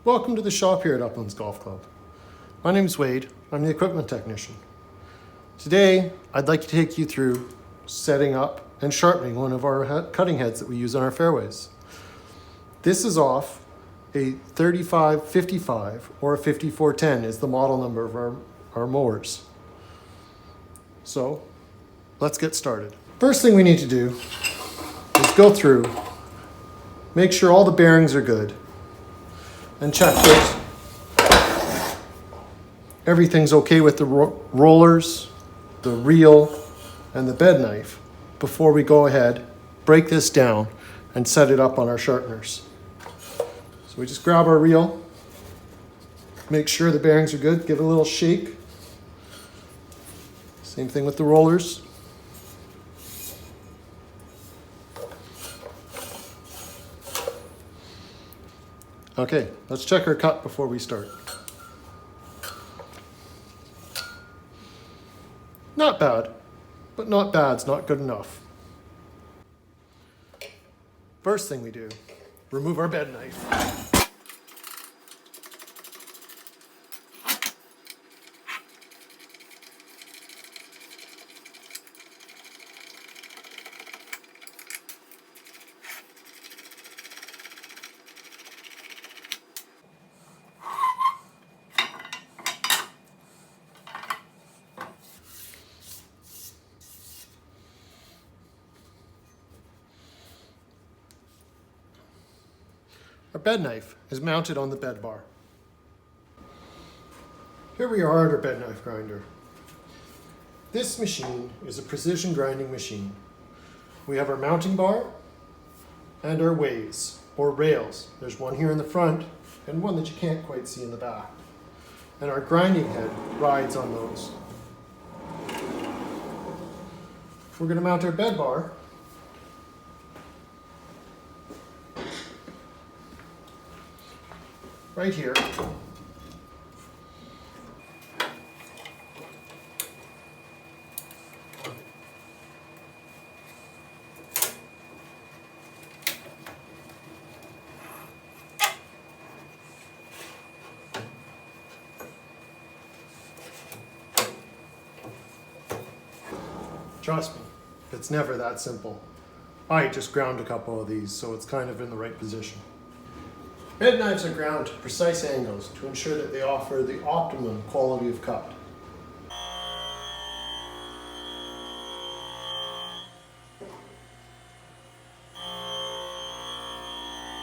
Welcome to the shop here at Uplands Golf Club. My name is Wade. I'm the equipment technician. Today, I'd like to take you through setting up and sharpening one of our cutting heads that we use on our fairways. This is off a 3555 or a 5410 is the model number of our mowers. So, let's get started. First thing we need to do is go through, make sure all the bearings are good, and check that everything's okay with the rollers, the reel, and the bed knife before we go ahead, break this down, and set it up on our sharpeners. So we just grab our reel, make sure the bearings are good, give it a little shake. Same thing with the rollers. Okay, let's check our cut before we start. Not bad, but not bad's not good enough. First thing we do, remove our bed knife. Our bed knife is mounted on the bed bar. Here we are at our bed knife grinder. This machine is a precision grinding machine. We have our mounting bar and our ways, or rails. There's one here in the front and one that you can't quite see in the back. And our grinding head rides on those. We're going to mount our bed bar. Right here. Trust me, it's never that simple. I just ground a couple of these, so it's kind of in the right position. Bed knives are ground to precise angles to ensure that they offer the optimum quality of cut.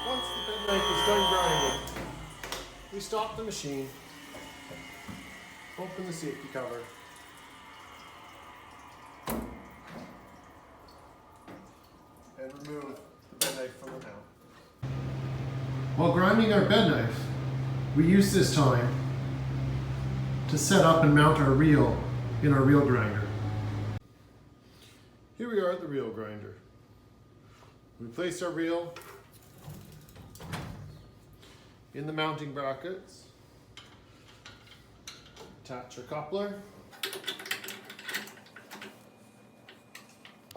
Once the bed knife is done grinding, we stop the machine, open the safety cover, and remove the bed knife from the mount. While grinding our bed knife, we use this time to set up and mount our reel in our reel grinder. Here we are at the reel grinder. We place our reel in the mounting brackets, attach our coupler.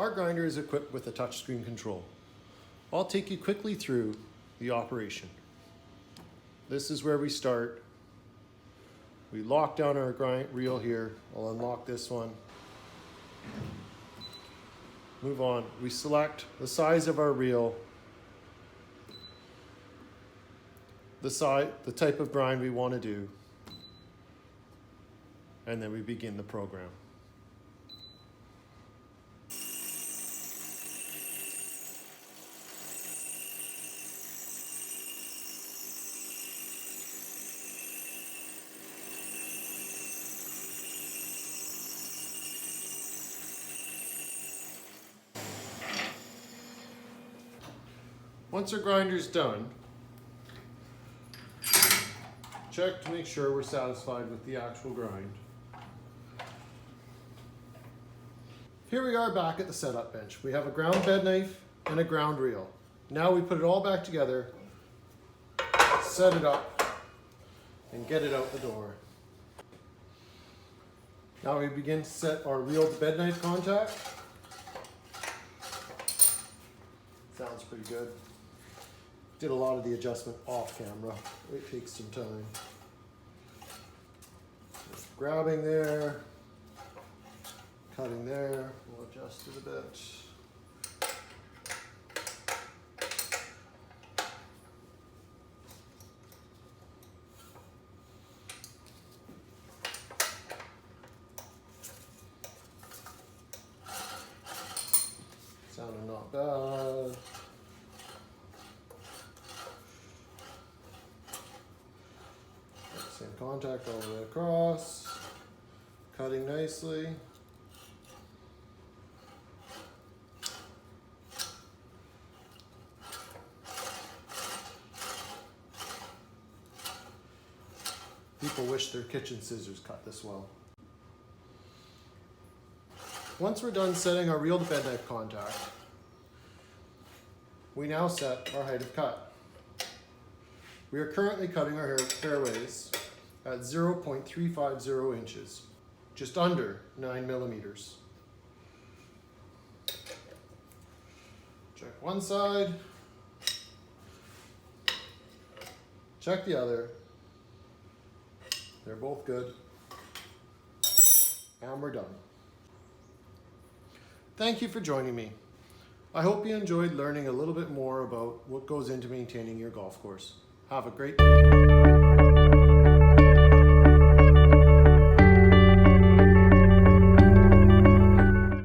Our grinder is equipped with a touchscreen control. I'll take you quickly through the operation. This is where we start. We lock down our reel here. I'll unlock this one. Move on. We select the size of our reel, the type of grind we want to do, and then we begin the program. Once our grinder's done, check to make sure we're satisfied with the actual grind. Here we are back at the setup bench. We have a ground bed knife and a ground reel. Now we put it all back together, set it up, and get it out the door. Now we begin to set our reel to bed knife contact. Sounds pretty good. Did a lot of the adjustment off camera. It takes some time. Just grabbing there, cutting there. We'll adjust it a bit. Sounding not bad. Same contact all the way across. Cutting nicely. People wish their kitchen scissors cut this well. Once we're done setting our reel to bed knife contact, we now set our height of cut. We are currently cutting our fairways at 0.350 inches, just under 9 millimeters. Check one side, check the other. They're both good, and we're done. Thank you for joining me. I hope you enjoyed learning a little bit more about what goes into maintaining your golf course. Have a great day.